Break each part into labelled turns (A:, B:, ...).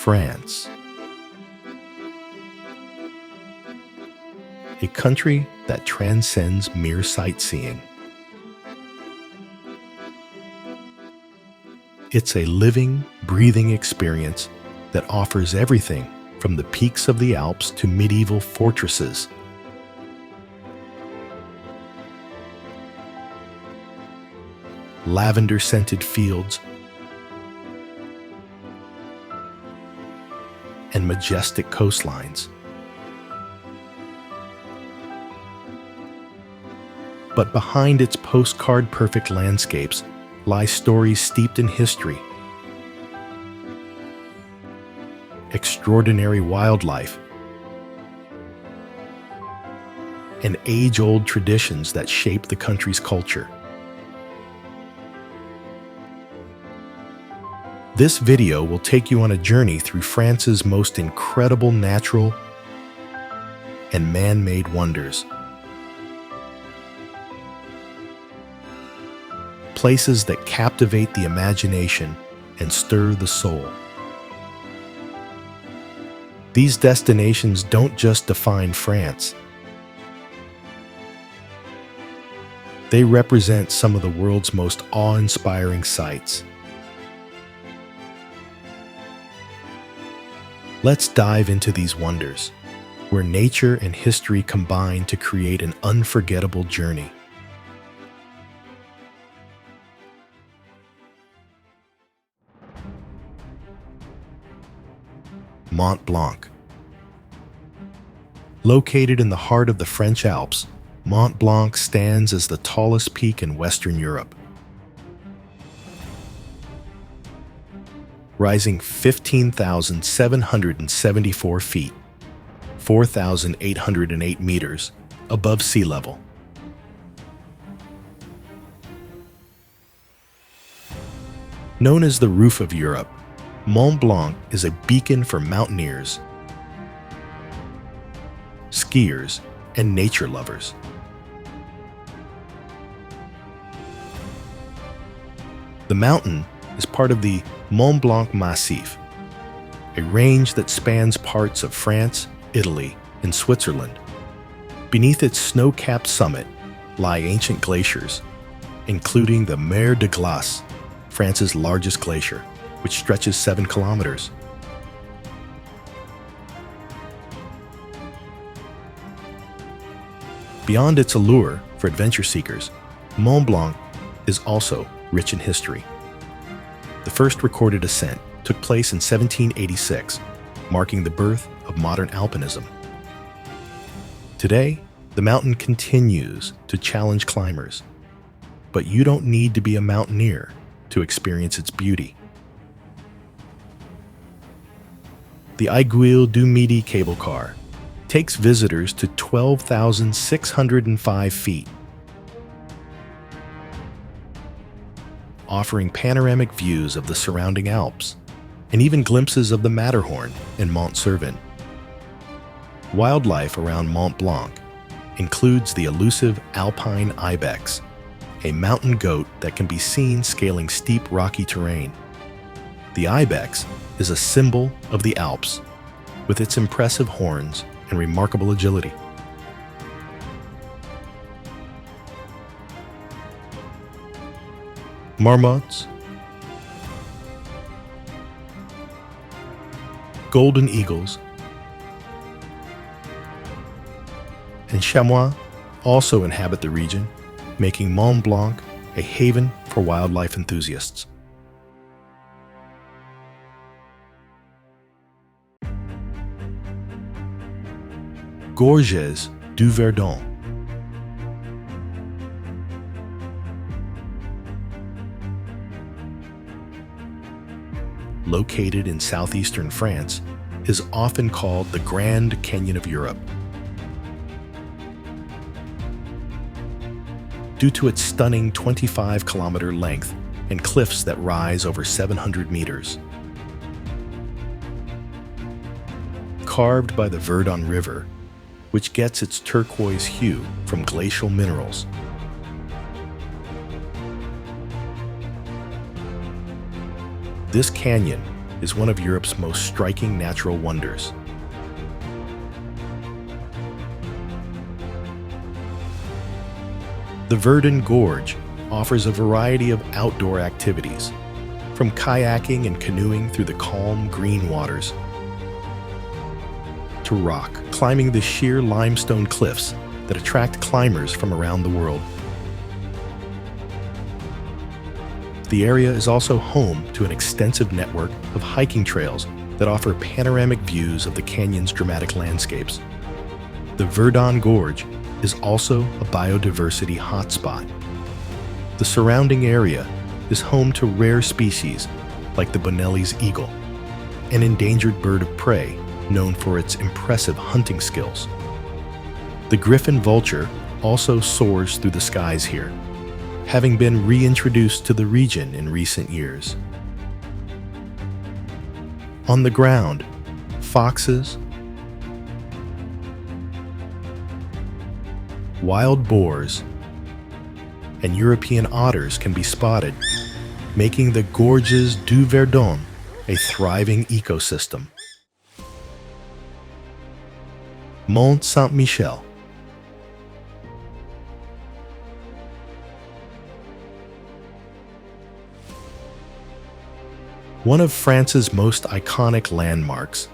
A: France, a country that transcends mere sightseeing. It's a living, breathing experience that offers everything from the peaks of the Alps to medieval fortresses. Lavender-scented fields and majestic coastlines. But behind its postcard-perfect landscapes lie stories steeped in history, extraordinary wildlife, and age-old traditions that shape the country's culture. This video will take you on a journey through France's most incredible natural and man-made wonders. Places that captivate the imagination and stir the soul. These destinations don't just define France. They represent some of the world's most awe-inspiring sights. Let's dive into these wonders, where nature and history combine to create an unforgettable journey. Mont Blanc. Located in the heart of the French Alps, Mont Blanc stands as the tallest peak in Western Europe. Rising 15,774 feet, 4,808 meters above sea level. Known as the Roof of Europe, Mont Blanc is a beacon for mountaineers, skiers, and nature lovers. The mountain is part of the Mont Blanc Massif, a range that spans parts of France, Italy, and Switzerland. Beneath its snow-capped summit lie ancient glaciers, including the Mer de Glace, France's largest glacier, which stretches 7 kilometers. Beyond its allure for adventure seekers, Mont Blanc is also rich in history. The first recorded ascent took place in 1786, marking the birth of modern alpinism. Today, the mountain continues to challenge climbers, but you don't need to be a mountaineer to experience its beauty. The Aiguille du Midi cable car takes visitors to 12,605 feet, offering panoramic views of the surrounding Alps and even glimpses of the Matterhorn and Mont Cervin. Wildlife around Mont Blanc includes the elusive alpine ibex, a mountain goat that can be seen scaling steep rocky terrain. The ibex is a symbol of the Alps, with its impressive horns and remarkable agility. Marmots, golden eagles, and chamois also inhabit the region, making Mont Blanc a haven for wildlife enthusiasts. Gorges du Verdon. Located in southeastern France, is often called the Grand Canyon of Europe. Due to its stunning 25-kilometer length and cliffs that rise over 700 meters. Carved by the Verdon River, which gets its turquoise hue from glacial minerals. This canyon is one of Europe's most striking natural wonders. The Verdun Gorge offers a variety of outdoor activities, from kayaking and canoeing through the calm green waters to rock climbing the sheer limestone cliffs that attract climbers from around the world. The area is also home to an extensive network of hiking trails that offer panoramic views of the canyon's dramatic landscapes. The Verdun Gorge is also a biodiversity hotspot. The surrounding area is home to rare species like the Bonelli's eagle, an endangered bird of prey known for its impressive hunting skills. The griffon vulture also soars through the skies here, having been reintroduced to the region in recent years. On the ground, foxes, wild boars, and European otters can be spotted, making the Gorges du Verdon a thriving ecosystem. Mont Saint-Michel. One of France's most iconic landmarks,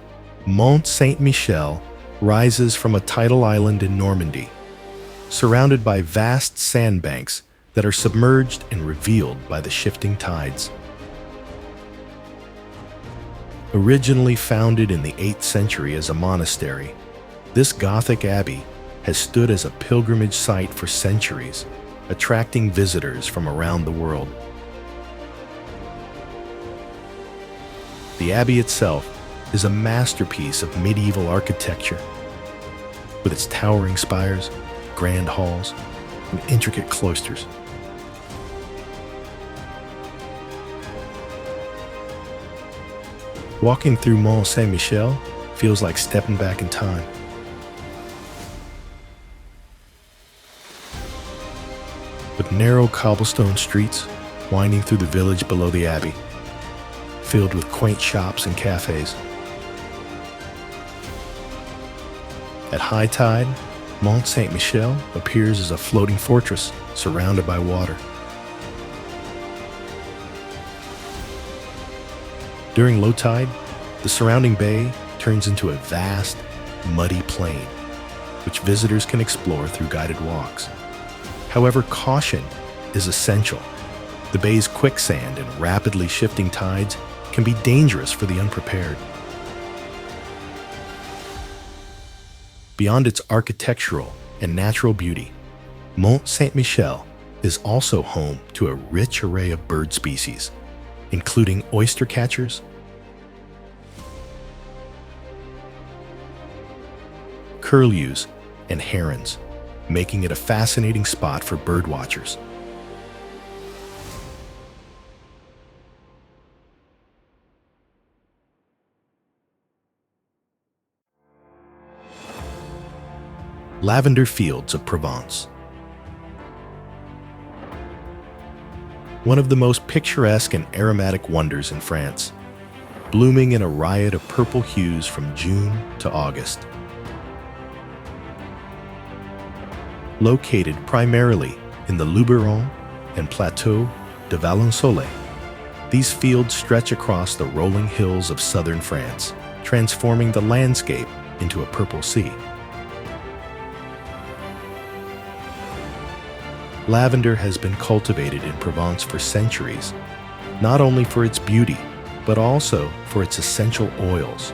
A: Mont Saint-Michel rises from a tidal island in Normandy, surrounded by vast sandbanks that are submerged and revealed by the shifting tides. Originally founded in the 8th century as a monastery, this Gothic abbey has stood as a pilgrimage site for centuries, attracting visitors from around the world. The abbey itself is a masterpiece of medieval architecture, with its towering spires, grand halls, and intricate cloisters. Walking through Mont Saint-Michel feels like stepping back in time. With narrow cobblestone streets winding through the village below the abbey, filled with quaint shops and cafes. At high tide, Mont Saint-Michel appears as a floating fortress surrounded by water. During low tide, the surrounding bay turns into a vast, muddy plain, which visitors can explore through guided walks. However, caution is essential. The bay's quicksand and rapidly shifting tides can be dangerous for the unprepared. Beyond its architectural and natural beauty, Mont Saint-Michel is also home to a rich array of bird species, including oyster catchers, curlews, and herons, making it a fascinating spot for bird watchers. Lavender fields of Provence. One of the most picturesque and aromatic wonders in France, blooming in a riot of purple hues from June to August. Located primarily in the Luberon and Plateau de Valensole, these fields stretch across the rolling hills of southern France, transforming the landscape into a purple sea. Lavender has been cultivated in Provence for centuries, not only for its beauty, but also for its essential oils,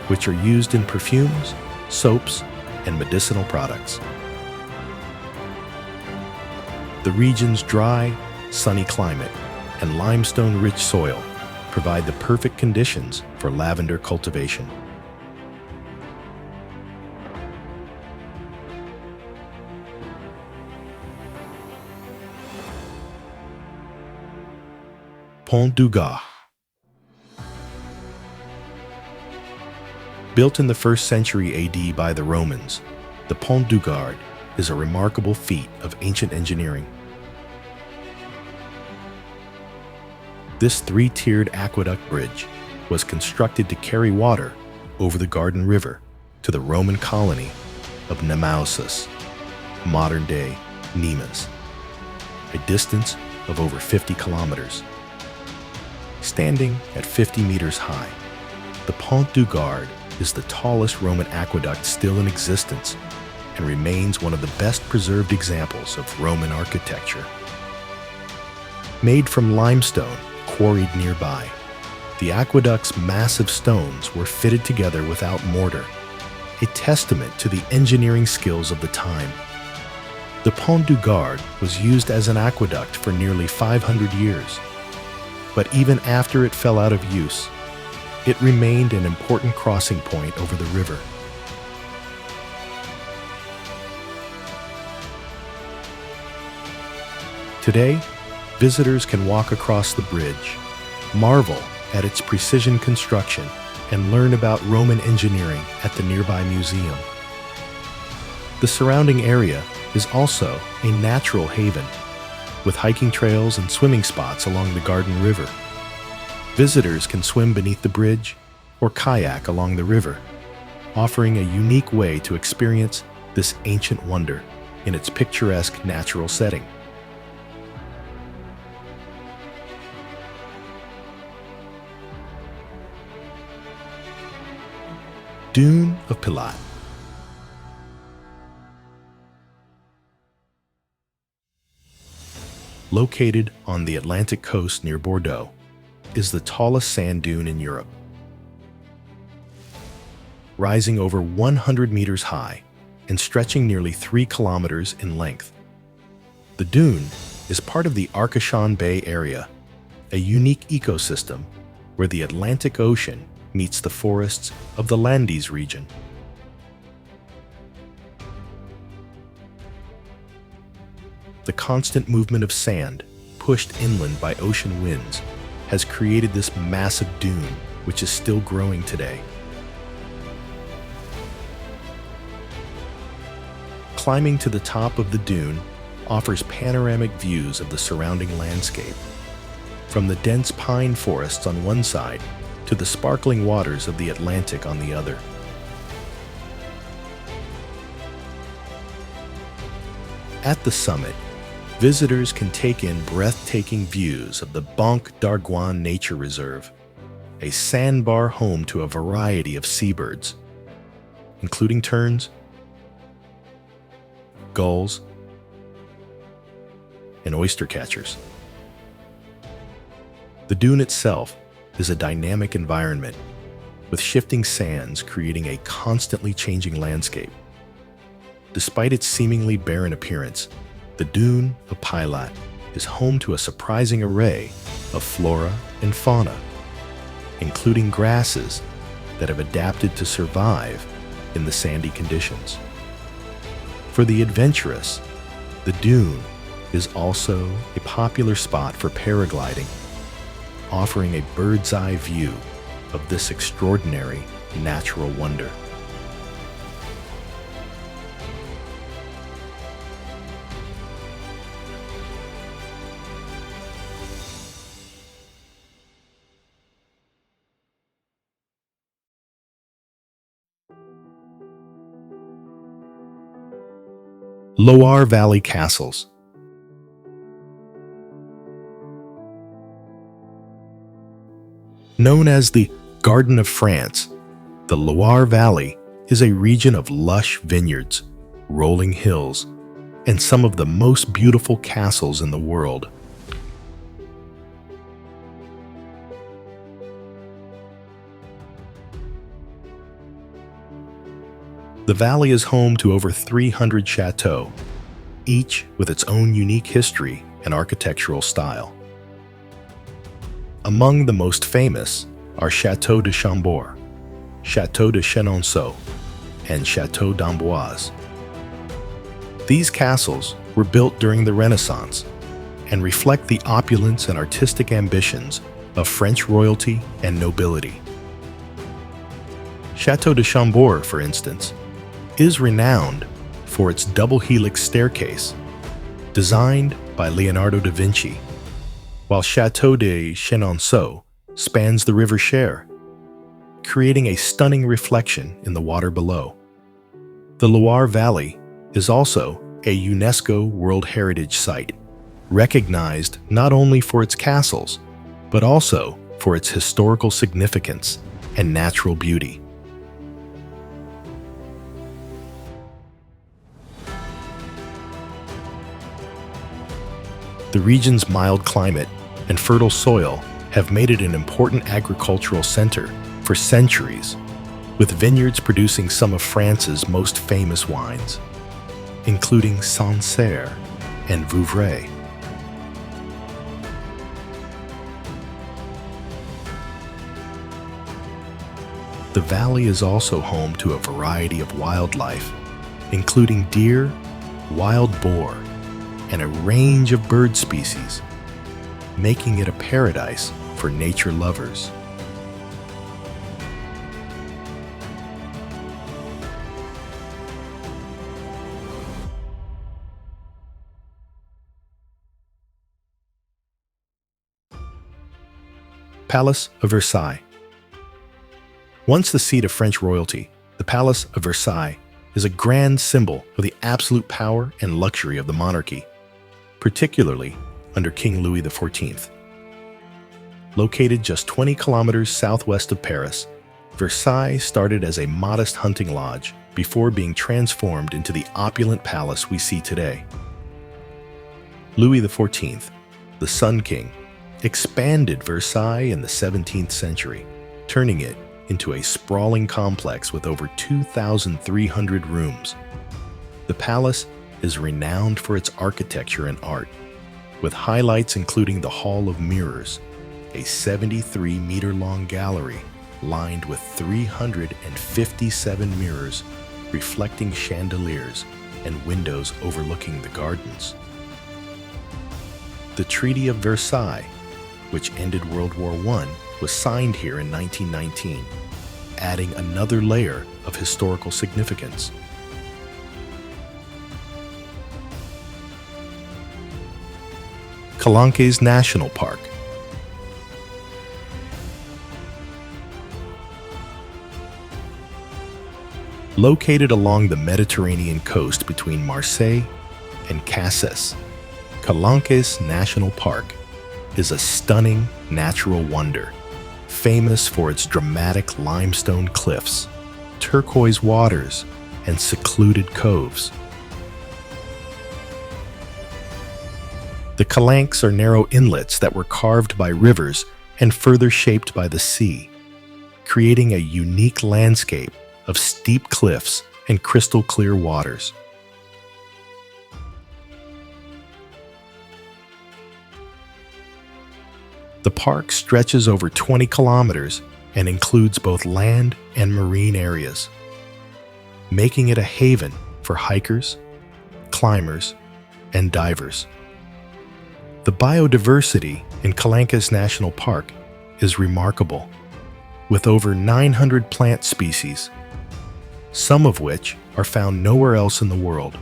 A: which are used in perfumes, soaps, and medicinal products. The region's dry, sunny climate and limestone-rich soil provide the perfect conditions for lavender cultivation. Pont du Gard. Built in the 1st century AD by the Romans, the Pont du Gard is a remarkable feat of ancient engineering. This 3-tiered aqueduct bridge was constructed to carry water over the Garden River to the Roman colony of Nemausus, modern-day Nemes, a distance of over 50 kilometers. Standing at 50 meters high, the Pont du Gard is the tallest Roman aqueduct still in existence and remains one of the best preserved examples of Roman architecture. Made from limestone quarried nearby, the aqueduct's massive stones were fitted together without mortar, a testament to the engineering skills of the time. The Pont du Gard was used as an aqueduct for nearly 500 years, but even after it fell out of use, it remained an important crossing point over the river. Today, visitors can walk across the bridge, marvel at its precision construction, and learn about Roman engineering at the nearby museum. The surrounding area is also a natural haven, with hiking trails and swimming spots along the Garden River. Visitors can swim beneath the bridge or kayak along the river, offering a unique way to experience this ancient wonder in its picturesque natural setting. Dune of Pilat. Located on the Atlantic coast near Bordeaux, is the tallest sand dune in Europe. Rising over 100 meters high and stretching nearly 3 kilometers in length. The dune is part of the Arcachon Bay area, a unique ecosystem where the Atlantic Ocean meets the forests of the Landes region. The constant movement of sand, pushed inland by ocean winds, has created this massive dune, which is still growing today. Climbing to the top of the dune offers panoramic views of the surrounding landscape, from the dense pine forests on one side to the sparkling waters of the Atlantic on the other. At the summit, visitors can take in breathtaking views of the Banc d'Arguin Nature Reserve, a sandbar home to a variety of seabirds, including terns, gulls, and oyster catchers. The dune itself is a dynamic environment, with shifting sands creating a constantly changing landscape. Despite its seemingly barren appearance, the Dune of Pilat is home to a surprising array of flora and fauna, including grasses that have adapted to survive in the sandy conditions. For the adventurous, the dune is also a popular spot for paragliding, offering a bird's-eye view of this extraordinary natural wonder. Loire Valley Castles. Known as the Garden of France, the Loire Valley is a region of lush vineyards, rolling hills, and some of the most beautiful castles in the world. The valley is home to over 300 chateaux, each with its own unique history and architectural style. Among the most famous are Château de Chambord, Château de Chenonceau, and Château d'Amboise. These castles were built during the Renaissance and reflect the opulence and artistic ambitions of French royalty and nobility. Château de Chambord, for instance, is renowned for its double helix staircase, designed by Leonardo da Vinci, while Château de Chenonceau spans the River Cher creating a stunning reflection in the water below. The Loire Valley is also a UNESCO World Heritage Site, recognized not only for its castles, but also for its historical significance and natural beauty. The region's mild climate and fertile soil have made it an important agricultural center for centuries, with vineyards producing some of France's most famous wines, including Sancerre and Vouvray. The valley is also home to a variety of wildlife, including deer, wild boar, and a range of bird species, making it a paradise for nature lovers. Palace of Versailles. Once the seat of French royalty, the Palace of Versailles is a grand symbol of the absolute power and luxury of the monarchy, particularly under King Louis XIV. Located just 20 kilometers southwest of Paris, Versailles started as a modest hunting lodge before being transformed into the opulent palace we see today. Louis XIV, the Sun King, expanded Versailles in the 17th century, turning it into a sprawling complex with over 2,300 rooms. The palace is renowned for its architecture and art, with highlights including the Hall of Mirrors, a 73-meter-long gallery lined with 357 mirrors reflecting chandeliers and windows overlooking the gardens. The Treaty of Versailles, which ended World War I, was signed here in 1919, adding another layer of historical significance. Calanques National Park. Located along the Mediterranean coast between Marseille and Cassis, Calanques National Park is a stunning natural wonder, famous for its dramatic limestone cliffs, turquoise waters, and secluded coves. The Calanques are narrow inlets that were carved by rivers and further shaped by the sea, creating a unique landscape of steep cliffs and crystal-clear waters. The park stretches over 20 kilometers and includes both land and marine areas, making it a haven for hikers, climbers, and divers. The biodiversity in Calanques National Park is remarkable, with over 900 plant species, some of which are found nowhere else in the world.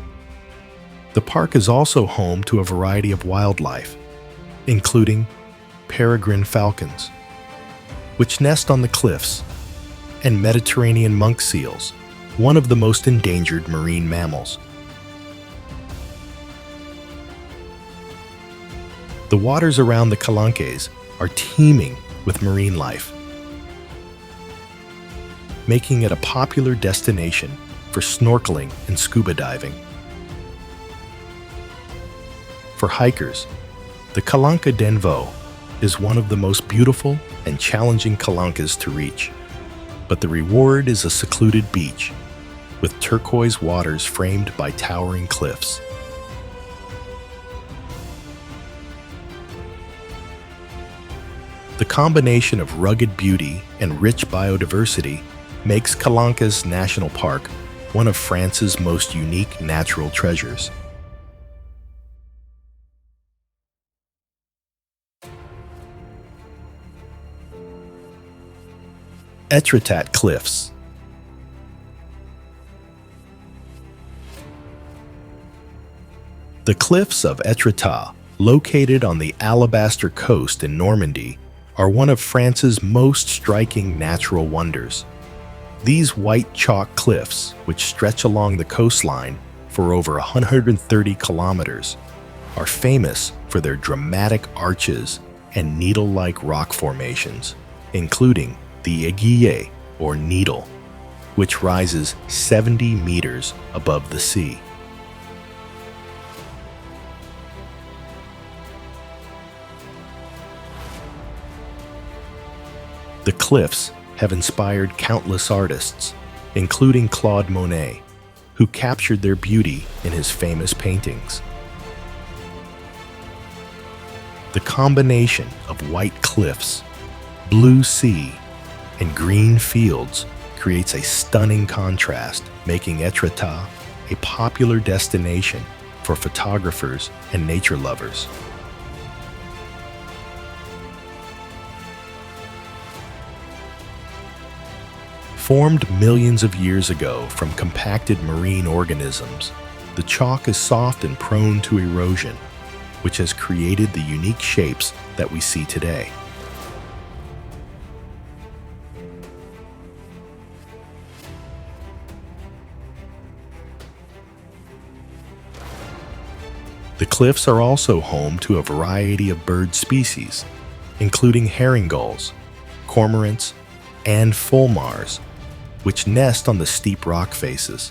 A: The park is also home to a variety of wildlife, including peregrine falcons, which nest on the cliffs, and Mediterranean monk seals, one of the most endangered marine mammals. The waters around the Calanques are teeming with marine life, making it a popular destination for snorkeling and scuba diving. For hikers, the Calanque d'Envaux is one of the most beautiful and challenging calanques to reach, but the reward is a secluded beach with turquoise waters framed by towering cliffs. The combination of rugged beauty and rich biodiversity makes Calanques National Park one of France's most unique natural treasures. Etretat Cliffs. The cliffs of Etretat, located on the Alabaster Coast in Normandy, are one of France's most striking natural wonders. These white chalk cliffs, which stretch along the coastline for over 130 kilometers, are famous for their dramatic arches and needle-like rock formations, including the Aiguille, or Needle, which rises 70 meters above the sea. The cliffs have inspired countless artists, including Claude Monet, who captured their beauty in his famous paintings. The combination of white cliffs, blue sea, and green fields creates a stunning contrast, making Étretat a popular destination for photographers and nature lovers. Formed millions of years ago from compacted marine organisms, the chalk is soft and prone to erosion, which has created the unique shapes that we see today. The cliffs are also home to a variety of bird species, including herring gulls, cormorants, and fulmars, which nest on the steep rock faces.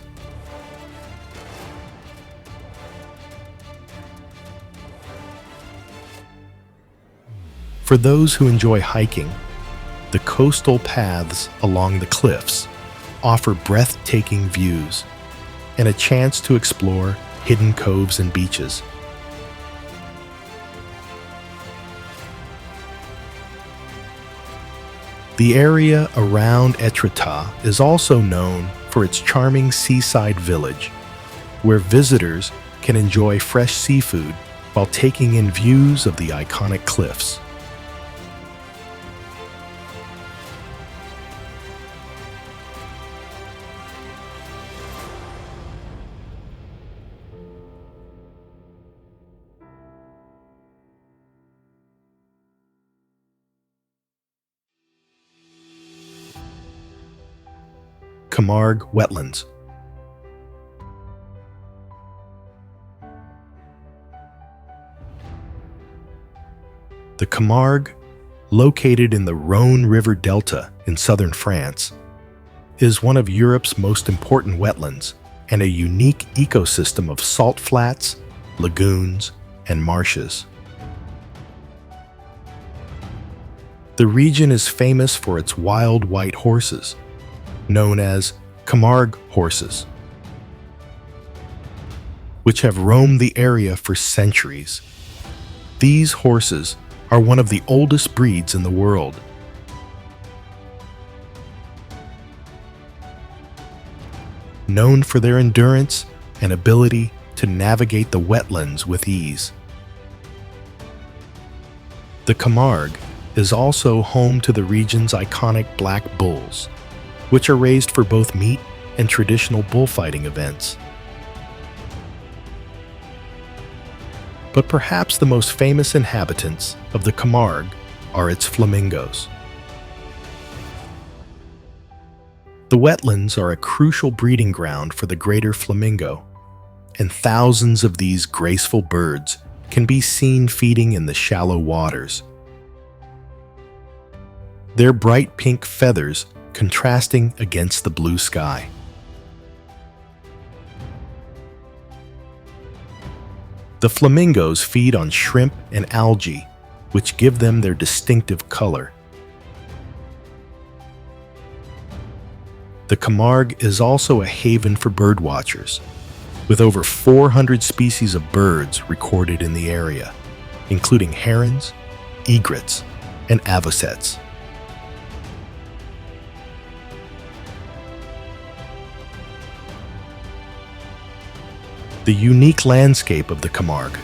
A: For those who enjoy hiking, the coastal paths along the cliffs offer breathtaking views and a chance to explore hidden coves and beaches. The area around Étretat is also known for its charming seaside village, where visitors can enjoy fresh seafood while taking in views of the iconic cliffs. Camargue Wetlands. The Camargue, located in the Rhône River Delta in southern France, is one of Europe's most important wetlands and a unique ecosystem of salt flats, lagoons, and marshes. The region is famous for its wild white horses, known as Camargue horses, which have roamed the area for centuries. These horses are one of the oldest breeds in the world. Known for their endurance and ability to navigate the wetlands with ease. The Camargue is also home to the region's iconic black bulls, which are raised for both meat and traditional bullfighting events. But perhaps the most famous inhabitants of the Camargue are its flamingos. The wetlands are a crucial breeding ground for the greater flamingo, and thousands of these graceful birds can be seen feeding in the shallow waters. Their bright pink feathers contrasting against the blue sky. The flamingos feed on shrimp and algae, which give them their distinctive color. The Camargue is also a haven for birdwatchers, with over 400 species of birds recorded in the area, including herons, egrets, and avocets. The unique landscape of the Camargue,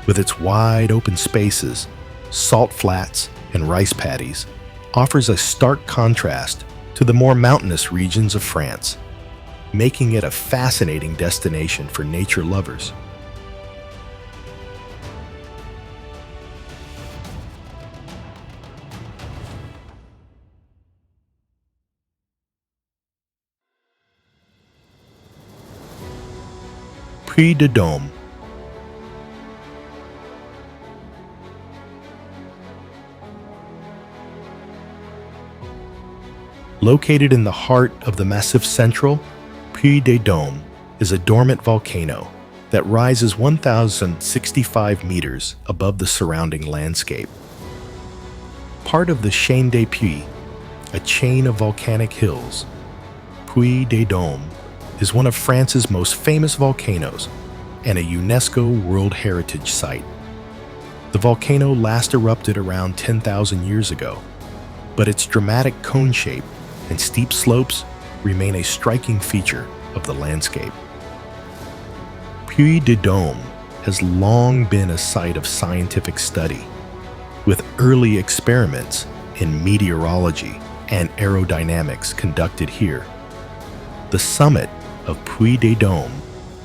A: with its wide open spaces, salt flats, and rice paddies, offers a stark contrast to the more mountainous regions of France, making it a fascinating destination for nature lovers. Puy de Dôme. Located in the heart of the Massif Central, Puy de Dôme is a dormant volcano that rises 1,065 meters above the surrounding landscape. Part of the Chaîne des Puys, a chain of volcanic hills, Puy de Dôme is one of France's most famous volcanoes and a UNESCO World Heritage Site. The volcano last erupted around 10,000 years ago, but its dramatic cone shape and steep slopes remain a striking feature of the landscape. Puy de Dôme has long been a site of scientific study, with early experiments in meteorology and aerodynamics conducted here. The summit of Puy de Dôme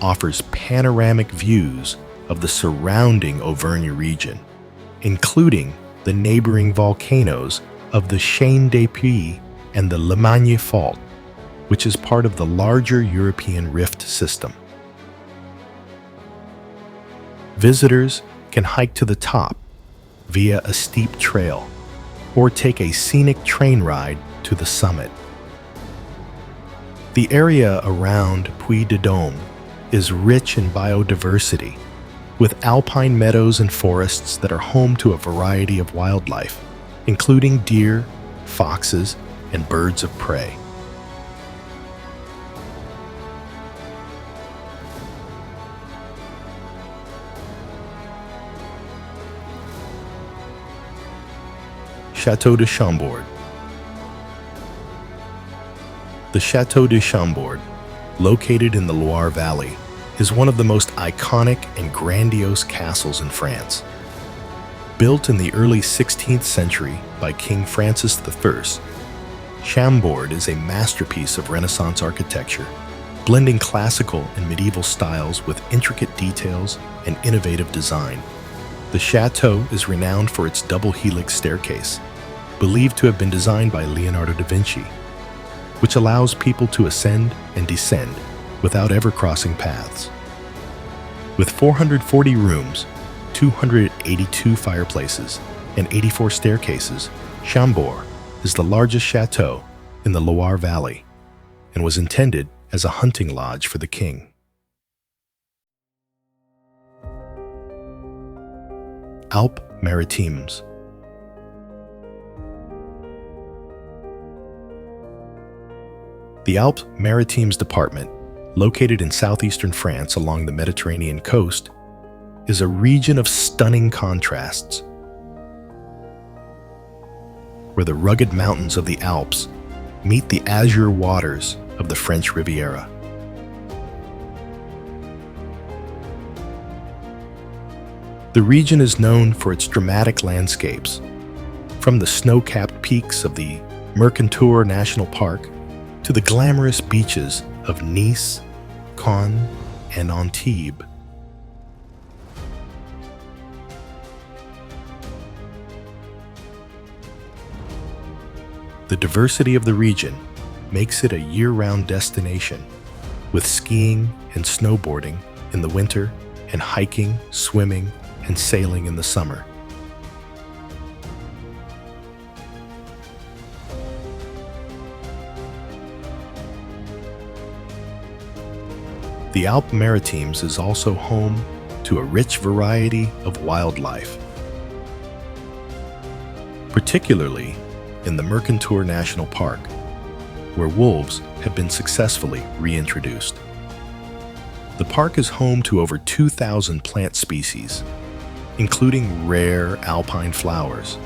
A: offers panoramic views of the surrounding Auvergne region, including the neighboring volcanoes of the Chaîne des Puys and the Limagne Fault, which is part of the larger European Rift system. Visitors can hike to the top via a steep trail or take a scenic train ride to the summit. The area around Puy de Dôme is rich in biodiversity, with alpine meadows and forests that are home to a variety of wildlife, including deer, foxes, and birds of prey. Château de Chambord. The Château de Chambord, located in the Loire Valley, is one of the most iconic and grandiose castles in France. Built in the early 16th century by King Francis I, Chambord is a masterpiece of Renaissance architecture, blending classical and medieval styles with intricate details and innovative design. The chateau is renowned for its double helix staircase, believed to have been designed by Leonardo da Vinci, which allows people to ascend and descend without ever crossing paths. With 440 rooms, 282 fireplaces, and 84 staircases, Chambord is the largest chateau in the Loire Valley and was intended as a hunting lodge for the king. Alpes Maritimes. The Alpes Maritimes department, located in southeastern France along the Mediterranean coast, is a region of stunning contrasts, where the rugged mountains of the Alps meet the azure waters of the French Riviera. The region is known for its dramatic landscapes, from the snow-capped peaks of the Mercantour National Park to the glamorous beaches of Nice, Cannes, and Antibes. The diversity of the region makes it a year-round destination, with skiing and snowboarding in the winter and hiking, swimming, and sailing in the summer. The Alpes Maritimes is also home to a rich variety of wildlife, particularly in the Mercantour National Park, where wolves have been successfully reintroduced. The park is home to over 2,000 plant species, including rare alpine flowers.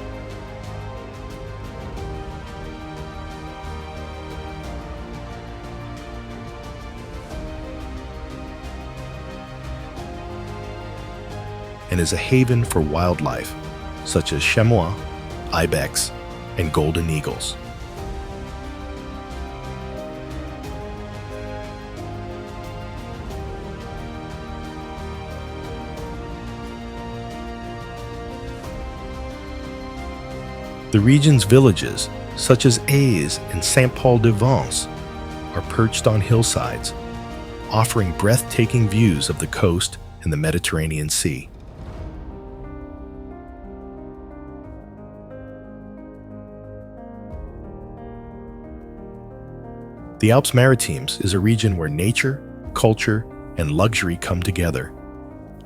A: And is a haven for wildlife such as chamois, ibex, and golden eagles. The region's villages, such as Aise and Saint-Paul-de-Vence, are perched on hillsides, offering breathtaking views of the coast and the Mediterranean Sea. The Alpes Maritimes is a region where nature, culture, and luxury come together,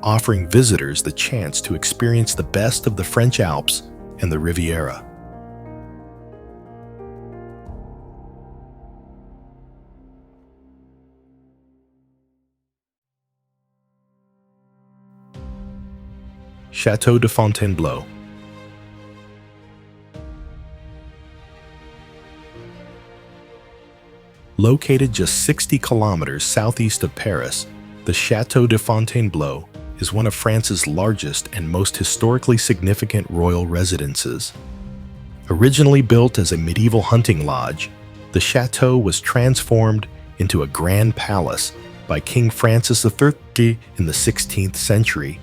A: offering visitors the chance to experience the best of the French Alps and the Riviera. Château de Fontainebleau. Located just 60 kilometers southeast of Paris, the Château de Fontainebleau is one of France's largest and most historically significant royal residences. Originally built as a medieval hunting lodge, the chateau was transformed into a grand palace by King Francis III in the 16th century.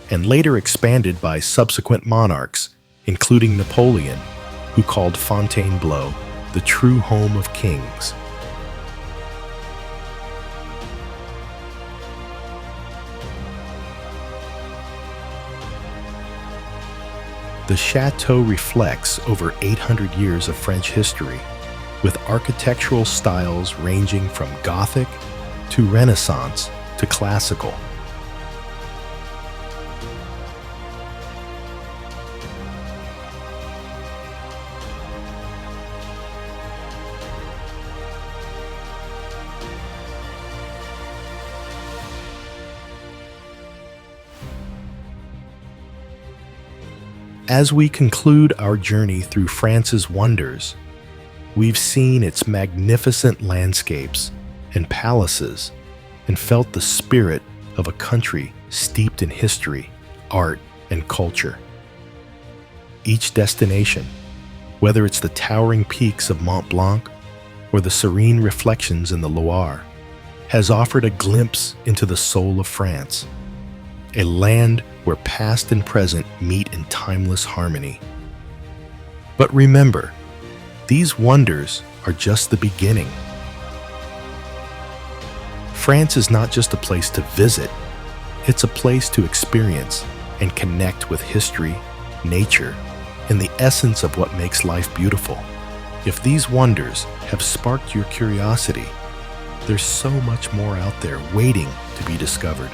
A: And later expanded by subsequent monarchs, including Napoleon, who called Fontainebleau the true home of kings. The chateau reflects over 800 years of French history, with architectural styles ranging from Gothic to Renaissance to classical. As we conclude our journey through France's wonders, we've seen its magnificent landscapes and palaces and felt the spirit of a country steeped in history, art, and culture. Each destination, whether it's the towering peaks of Mont Blanc or the serene reflections in the Loire, has offered a glimpse into the soul of France, a land where past and present meet in timeless harmony. But remember, these wonders are just the beginning. France is not just a place to visit, it's a place to experience and connect with history, nature, and the essence of what makes life beautiful. If these wonders have sparked your curiosity, there's so much more out there waiting to be discovered.